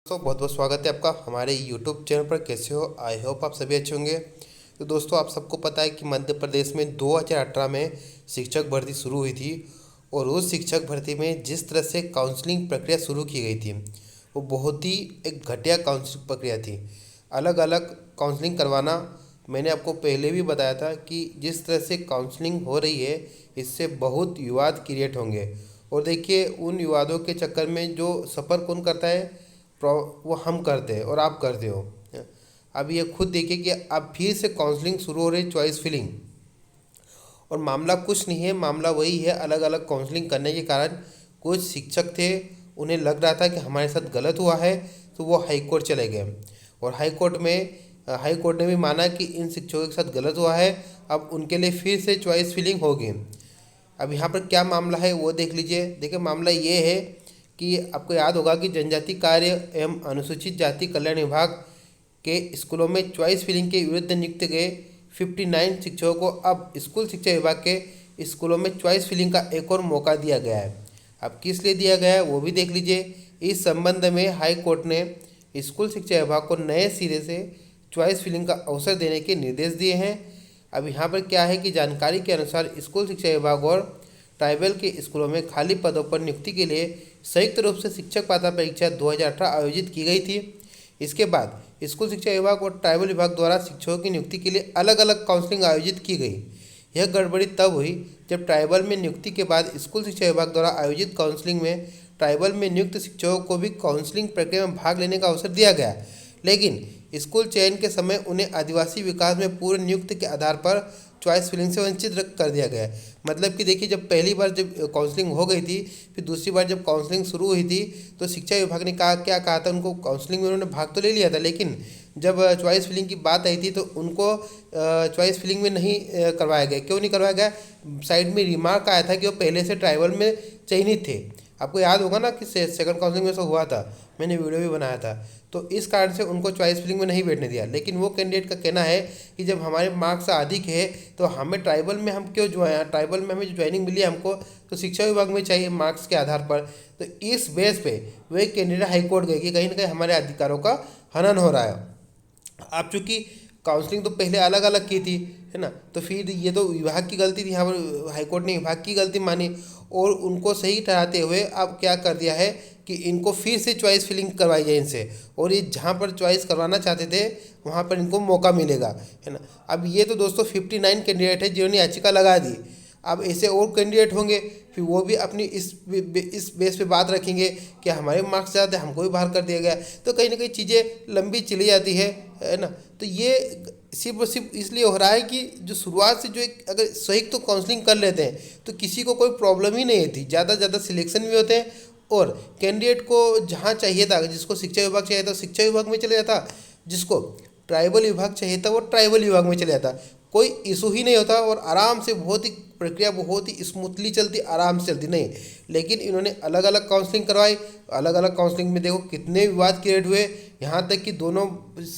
दोस्तों बहुत बहुत स्वागत है आपका हमारे यूट्यूब चैनल पर। कैसे हो? आई होप आप सभी अच्छे होंगे। तो दोस्तों आप सबको पता है कि मध्य प्रदेश में 2018 में शिक्षक भर्ती शुरू हुई थी और उस शिक्षक भर्ती में जिस तरह से काउंसलिंग प्रक्रिया शुरू की गई थी वो बहुत ही एक घटिया काउंसलिंग प्रक्रिया थी। अलग अलग काउंसलिंग करवाना, मैंने आपको पहले भी बताया था कि जिस तरह से काउंसलिंग हो रही है इससे बहुत विवाद क्रिएट होंगे। और देखिए उन विवादों के चक्कर में जो सफ़र कौन करता है, वो हम करते हैं और आप करते हो। अब ये खुद देखिए कि अब फिर से काउंसलिंग शुरू हो रही, चॉइस फिलिंग। और मामला कुछ नहीं है, मामला वही है, अलग अलग काउंसलिंग करने के कारण कुछ शिक्षक थे, उन्हें लग रहा था कि हमारे साथ गलत हुआ है, तो वो हाई कोर्ट चले गए। और हाई कोर्ट ने भी माना कि इन शिक्षकों के साथ गलत हुआ है, अब उनके लिए फिर से चॉइस फिलिंग होगी। अब यहाँ पर क्या मामला है वो देख लीजिए। देखिए मामला ये है कि आपको याद होगा कि जनजाति कार्य एवं अनुसूचित जाति कल्याण विभाग के स्कूलों में चॉइस फिलिंग के विरुद्ध नियुक्त गए 59 शिक्षकों को अब स्कूल शिक्षा विभाग के स्कूलों में चॉइस फिलिंग का एक और मौका दिया गया है। अब किस लिए दिया गया है वो भी देख लीजिए। इस संबंध में हाई कोर्ट ने स्कूल शिक्षा विभाग को नए सिरे से चॉइस फिलिंग का अवसर देने के निर्देश दिए हैं। अब यहाँ पर क्या है कि जानकारी के अनुसार स्कूल शिक्षा विभाग और ट्राइबल के स्कूलों में खाली पदों पर नियुक्ति के लिए संयुक्त रूप से शिक्षक पात्रता परीक्षा 2018 आयोजित की गई थी। इसके बाद स्कूल शिक्षा विभाग और ट्राइबल विभाग द्वारा शिक्षकों की नियुक्ति के लिए अलग अलग काउंसलिंग आयोजित की गई। यह गड़बड़ी तब हुई जब ट्राइबल में नियुक्ति के बाद स्कूल शिक्षा विभाग द्वारा आयोजित काउंसलिंग में ट्राइबल में नियुक्त शिक्षकों को भी काउंसलिंग प्रक्रिया में भाग लेने का अवसर दिया गया, लेकिन स्कूल चयन के समय उन्हें आदिवासी विकास में पूर्व नियुक्त के आधार पर चॉइस फिलिंग से वंचित कर दिया गया। मतलब कि देखिए जब पहली बार जब काउंसलिंग हो गई थी, फिर दूसरी बार जब काउंसलिंग शुरू हुई थी तो शिक्षा विभाग ने क्या कहा था, उनको काउंसलिंग में उन्होंने भाग तो ले लिया था, लेकिन जब चॉइस फिलिंग की बात आई थी तो उनको चॉइस फिलिंग में नहीं करवाया गया। क्यों नहीं करवाया गया? साइड में रिमार्क आया था कि वो पहले से ट्राइबल में चयनित थे। आपको याद होगा ना कि सेकंड काउंसलिंग में ऐसा हुआ था, मैंने वीडियो भी बनाया था। तो इस कारण से उनको चॉइस फिलिंग में नहीं बैठने दिया। लेकिन वो कैंडिडेट का कहना है कि जब हमारे मार्क्स अधिक है तो हमें ट्राइबल में हम क्यों ट्राइबल में हमें जो ज्वाइनिंग मिली है हमको तो शिक्षा विभाग में चाहिए मार्क्स के आधार पर। तो इस बेस पे वे कैंडिडेट हाईकोर्ट गए कि कहीं ना कहीं हमारे अधिकारों का हनन हो रहा है। आप चूँकि काउंसलिंग तो पहले अलग अलग की थी, है ना, तो फिर ये तो विभाग की गलती थी। यहाँ पर हाईकोर्ट ने विभाग की गलती मानी और उनको सही ठहराते हुए अब क्या कर दिया है कि इनको फिर से चॉइस फिलिंग करवाई जाए इनसे, और ये जहाँ पर चॉइस करवाना चाहते थे वहाँ पर इनको मौका मिलेगा, है ना। अब ये तो दोस्तों 59 कैंडिडेट है जिन्होंने याचिका लगा दी। अब ऐसे और कैंडिडेट होंगे, फिर वो भी अपनी इस बेस पे बात रखेंगे कि हमारे मार्क्स ज़्यादा, हमको भी बाहर कर दिया गया। तो कहीं ना कहीं चीज़ें लंबी चली जाती है ना। तो ये सिर्फ और सिर्फ इसलिए हो रहा है कि जो शुरुआत से जो एक अगर सही तो काउंसलिंग कर लेते हैं तो किसी को कोई प्रॉब्लम ही नहीं थी। ज़्यादा से ज़्यादा सिलेक्शन भी होते हैं और कैंडिडेट को जहाँ चाहिए था, जिसको शिक्षा विभाग चाहिए था शिक्षा विभाग में चले जाता, जिसको ट्राइबल विभाग चाहिए था वो ट्राइबल विभाग में चले जाता। कोई इशू ही नहीं होता और आराम से बहुत ही प्रक्रिया बहुत ही स्मूथली चलती, आराम से चलती। नहीं, लेकिन इन्होंने अलग अलग काउंसलिंग करवाई। अलग अलग काउंसलिंग में देखो कितने विवाद क्रिएट हुए, यहाँ तक कि दोनों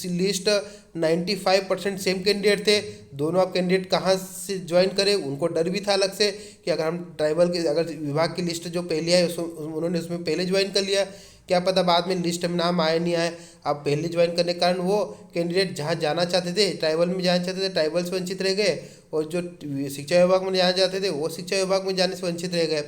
लिस्ट 95% सेम कैंडिडेट थे। दोनों आप कैंडिडेट कहाँ से ज्वाइन करें, उनको डर भी था अलग से कि अगर हम ट्राइबल के अगर विभाग की लिस्ट जो पहले है उन्होंने उसमें पहले ज्वाइन कर लिया, क्या पता बाद में लिस्ट में नाम आए नहीं आए। अब पहले ज्वाइन करने के कारण वो कैंडिडेट जहाँ जाना चाहते थे, ट्राइबल में जाना चाहते थे, ट्राइबल से वंचित रह गए, और जो शिक्षा विभाग में जाना चाहते थे वो शिक्षा विभाग में जाने से वंचित रह गए,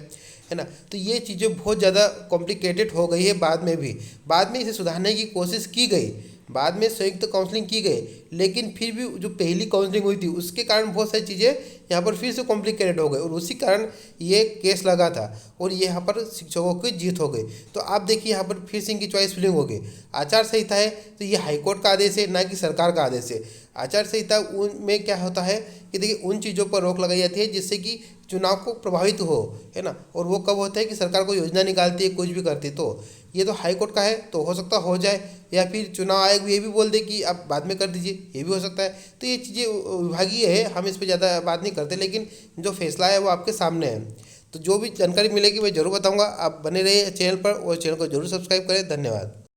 है ना। तो ये चीज़ें बहुत ज़्यादा कॉम्प्लिकेटेड हो गई है। बाद में इसे सुधारने की कोशिश की गई, बाद में संयुक्त काउंसलिंग की गई, लेकिन फिर भी जो पहली काउंसलिंग हुई थी उसके कारण बहुत सारी चीज़ें यहाँ पर फिर से कॉम्प्लिकेटेड हो गई और उसी कारण ये केस लगा था और ये यहाँ पर शिक्षकों की जीत हो गई। तो आप देखिए यहाँ पर फिर से इनकी चॉइस फिलिंग हो गई। आचार संहिता है तो ये हाईकोर्ट का आदेश है, ना कि सरकार का आदेश है। आचार संहिता में क्या होता है कि देखिए उन चीज़ों पर रोक लगाई जाती है जिससे कि चुनाव को प्रभावित हो, है ना। और वो कब होता है कि सरकार को योजना निकालती है, कुछ भी करती है। तो ये तो हाई कोर्ट का है तो हो सकता हो जाए, या फिर चुनाव आयोग भी ये भी बोल दे कि आप बाद में कर दीजिए, ये भी हो सकता है। तो ये चीज़ें विभागीय है, हम इस पर ज़्यादा बात नहीं करते, लेकिन जो फैसला है वो आपके सामने है। तो जो भी जानकारी मिलेगी मैं ज़रूर बताऊँगा। आप बने रहिए चैनल पर और चैनल को जरूर सब्सक्राइब करें। धन्यवाद।